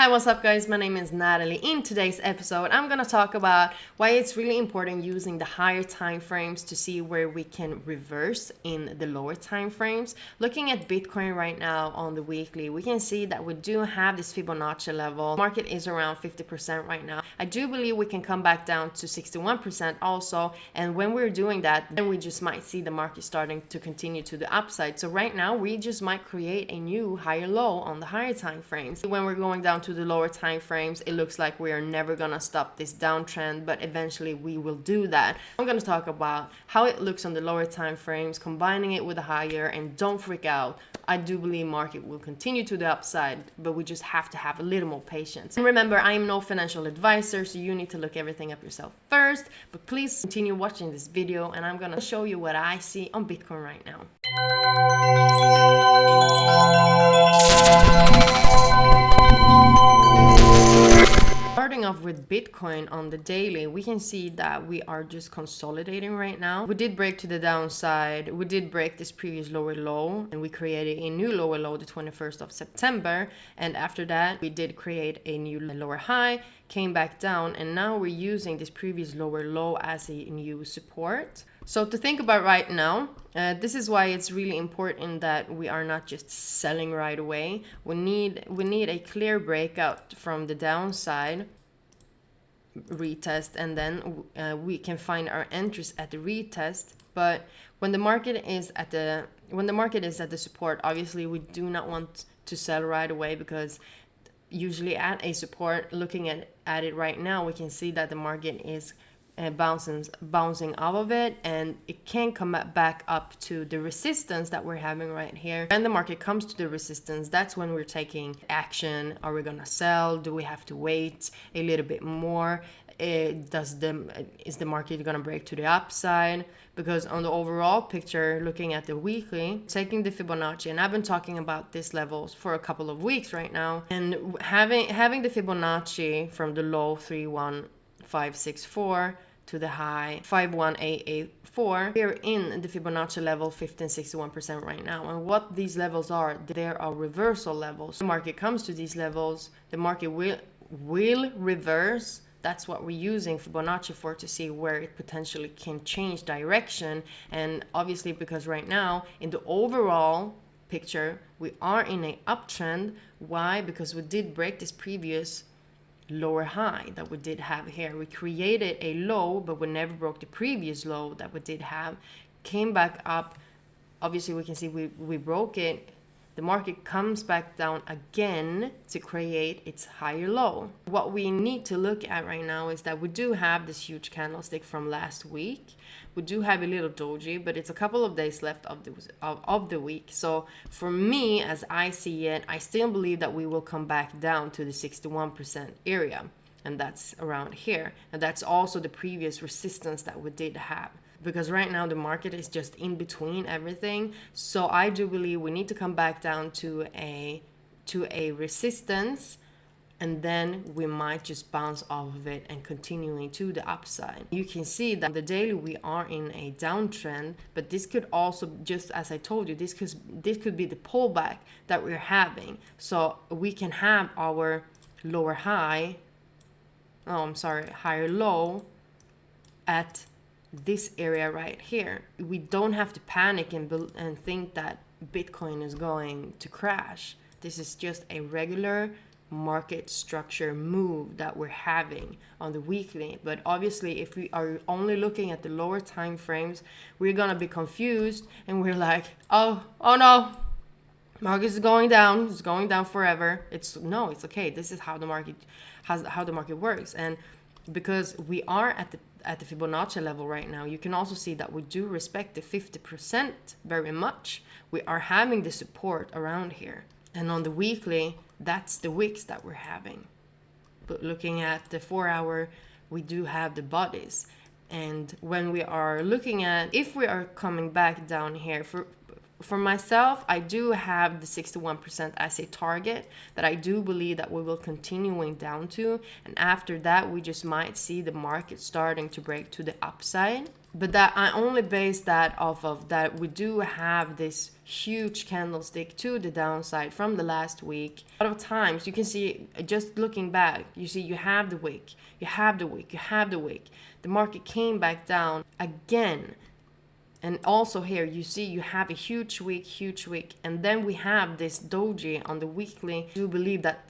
Hi, what's up guys? My name is Natalie. In today's episode, I'm going to talk about why it's really important using the higher time frames to see where we can reverse in the lower time frames. Looking at Bitcoin right now on the weekly, we can see that we do have this Fibonacci level. Market is around 50% right now. I do believe we can come back down to 61% also, and when we're doing that, then we just might see the market starting to continue to the upside. So right now, we just might create a new higher low on the higher time frames. When we're going down to the lower time frames, it looks like we are never gonna stop this downtrend, but eventually we will do that. I'm gonna talk about how it looks on the lower time frames, combining it with the higher, and don't freak out. I do believe market will continue to the upside, but we just have to have a little more patience. And remember, I am no financial advisor, so you need to look everything up yourself first, but please continue watching this video and I'm gonna show you what I see on Bitcoin right now. Starting off with Bitcoin on the daily, we can see that we are just consolidating right now. We did break to the downside. We did break this previous lower low and we created a new lower low the 21st of September. And after that, we did create a new lower high, came back down, and now we're using this previous lower low as a new support. So to think about right now, this is why it's really important that we are not just selling right away. We need a clear breakout from the downside, retest, and then we can find our entries at the retest. But when the market is at the support, obviously we do not want to sell right away, because usually at a support, looking at it right now, we can see that the market is bouncing off of it, and it can come back up to the resistance that we're having right here. When the market comes to the resistance, that's when we're taking action. Are we gonna sell? Do we have to wait a little bit more? Is the market gonna break to the upside? Because on the overall picture, looking at the weekly, taking the Fibonacci, and I've been talking about these levels for a couple of weeks right now, and having the Fibonacci from the low 31564 to the high 51884, we're in the Fibonacci level 1561% right now. And what these levels are, there are reversal levels. The market comes to these levels, the market will reverse. That's what we're using Fibonacci for, to see where it potentially can change direction. And obviously, because right now in the overall picture we are in an uptrend. Why? Because we did break this previous lower high that we did have here. We created a low, but we never broke the previous low that we did have. Came back up. Obviously we can see we broke it. The market comes back down again to create its higher low. What we need to look at right now is that we do have this huge candlestick from last week. We do have a little doji, but it's a couple of days left of the week. So for me, as I see it, I still believe that we will come back down to the 61% area, and that's around here. And that's also the previous resistance that we did have, because right now the market is just in between everything. So I do believe we need to come back down to a resistance, and then we might just bounce off of it and continuing to the upside. You can see that on the daily we are in a downtrend, but this could also, just as I told you, this could be the pullback that we're having. So we can have our higher low at this area right here. We don't have to panic and think that Bitcoin is going to crash. This is just a regular market structure move that we're having on the weekly. But obviously, if we are only looking at the lower time frames, we're gonna be confused and we're like, oh no, market is going down. It's going down forever. It's okay. This is how the market works. And because we are at the Fibonacci level right now, you can also see that we do respect the 50% very much. We are having the support around here. And on the weekly, that's the wicks that we're having. But looking at the 4-hour, we do have the bodies. And when we are looking at, if we are coming back down here, for myself, I do have the 61% as a target that I do believe that we will continuing down to. And after that, we just might see the market starting to break to the upside. But that I only base that off of that we do have this huge candlestick to the downside from the last week. A lot of times you can see, just looking back, you see you have the wick, you have the wick, you have the wick. The market came back down again. And also here you see you have a huge wick, and then we have this doji on the weekly. I do believe that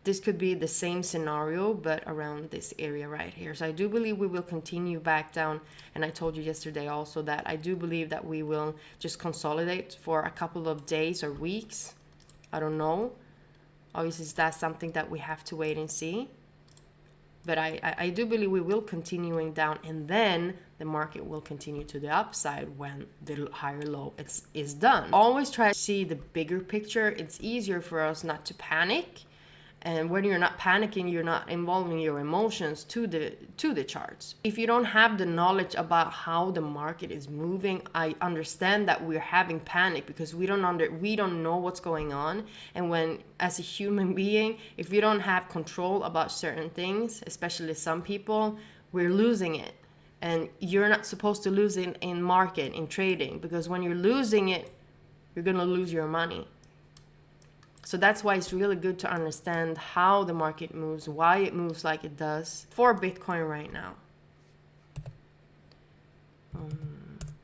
this could be the same scenario, but around this area right here. So I do believe we will continue back down. And I told you yesterday also that I do believe that we will just consolidate for a couple of days or weeks. I don't know. Obviously, that's something that we have to wait and see. But I do believe we will continuing down, and then the market will continue to the upside when the higher low is done. Always try to see the bigger picture. It's easier for us not to panic. And when you're not panicking, you're not involving your emotions to the charts. If you don't have the knowledge about how the market is moving, I understand that we're having panic because we don't know what's going on. And when, as a human being, if you don't have control about certain things, especially some people, we're losing it. And you're not supposed to lose it in market, in trading, because when you're losing it, you're gonna lose your money. So that's why it's really good to understand how the market moves, why it moves like it does for Bitcoin right now.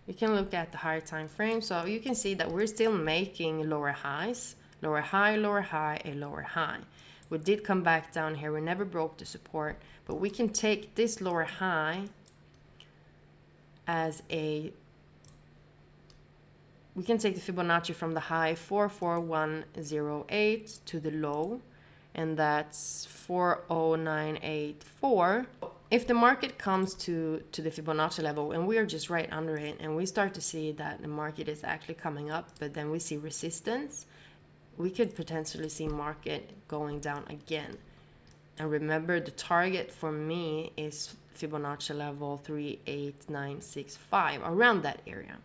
You can look at the higher time frame. So you can see that we're still making lower highs, lower high, lower high, a lower high. We did come back down here. We never broke the support, but we can take this lower high as a we can take the Fibonacci from the high 44108 to the low, and that's 40984. If the market comes to the Fibonacci level and we are just right under it, and we start to see that the market is actually coming up, but then we see resistance, we could potentially see market going down again. And remember, the target for me is Fibonacci level 38965, around that area,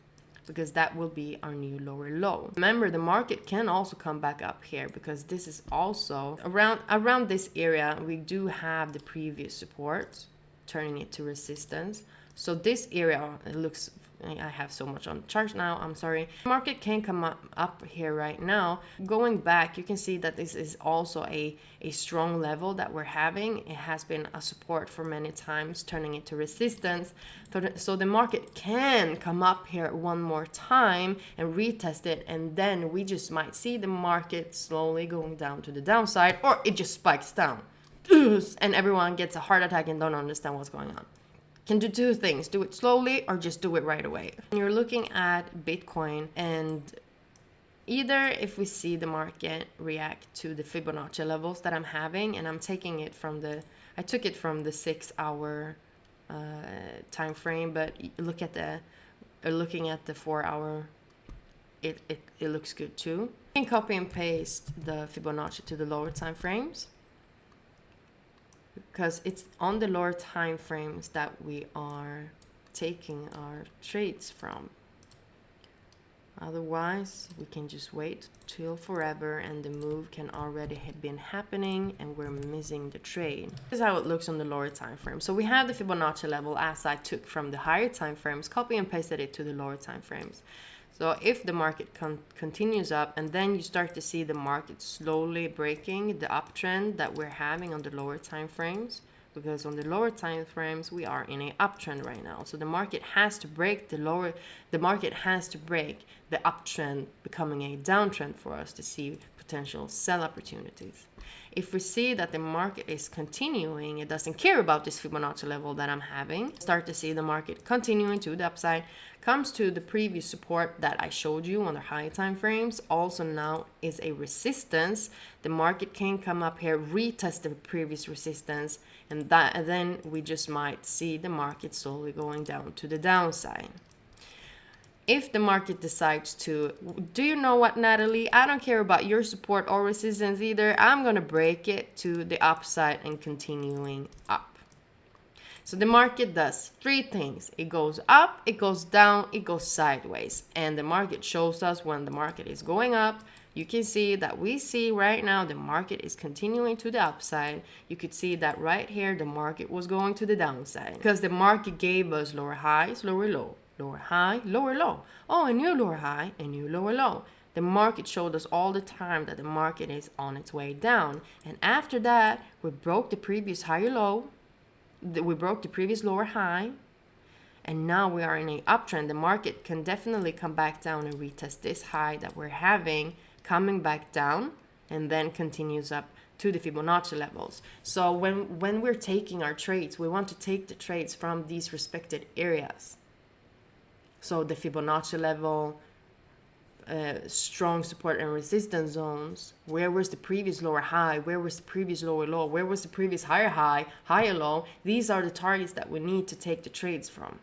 because that will be our new lower low. Remember, the market can also come back up here because this is also around this area. We do have the previous support, turning it to resistance. So this area, it looks, I have so much on the chart now, I'm sorry. Market can come up here right now. Going back, you can see that this is also a strong level that we're having. It has been a support for many times, turning it to resistance. So the market can come up here one more time and retest it, and then we just might see the market slowly going down to the downside, or it just spikes down and everyone gets a heart attack and don't understand what's going on. Can do two things: do it slowly or just do it right away. You're looking at Bitcoin, and either if we see the market react to the Fibonacci levels that I'm having, and I'm taking it from I took it from the 6 hour time frame, but looking at the 4 hour, it looks good too. You can copy and paste the Fibonacci to the lower time frames, because it's on the lower time frames that we are taking our trades from. Otherwise, we can just wait till forever and the move can already have been happening and we're missing the trade. This is how it looks on the lower time frame. So we have the Fibonacci level as I took from the higher time frames, copy and pasted it to the lower time frames. So if the market continues up, and then you start to see the market slowly breaking the uptrend that we're having on the lower time frames, because on the lower time frames we are in an uptrend right now. So the market has to break the uptrend, becoming a downtrend for us to see potential sell opportunities. If we see that the market is continuing, it doesn't care about this Fibonacci level that I'm having, start to see the market continuing to the upside, comes to the previous support that I showed you on the high time frames, also now is a resistance. The market can come up here, retest the previous resistance, and then we just might see the market slowly going down to the downside. If the market decides to, do you know what, Natalie? I don't care about your support or resistance either. I'm going to break it to the upside and continuing up. So the market does three things. It goes up, it goes down, it goes sideways. And the market shows us when the market is going up. You can see that we see right now the market is continuing to the upside. You could see that right here the market was going to the downside because the market gave us lower highs, lower low, lower high, lower low. Oh, a new lower high, a new lower low. The market showed us all the time that the market is on its way down. And after that, we broke the previous higher low. We broke the previous lower high. And now we are in an uptrend. The market can definitely come back down and retest this high that we're having, coming back down, and then continues up to the Fibonacci levels. So when we're taking our trades, we want to take the trades from these respected areas. So the Fibonacci level, strong support and resistance zones. Where was the previous lower high? Where was the previous lower low? Where was the previous higher high, higher low? These are the targets that we need to take the trades from.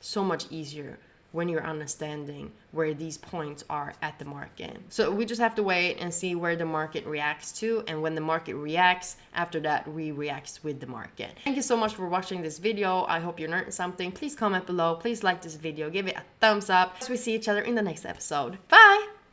So much easier when you're understanding where these points are at the market. So we just have to wait and see where the market reacts to, and when the market reacts, after that we react with the market. Thank you so much for watching this video. I hope you learned something. Please comment below, please like this video, give it a thumbs up. As we see each other in the next episode. Bye!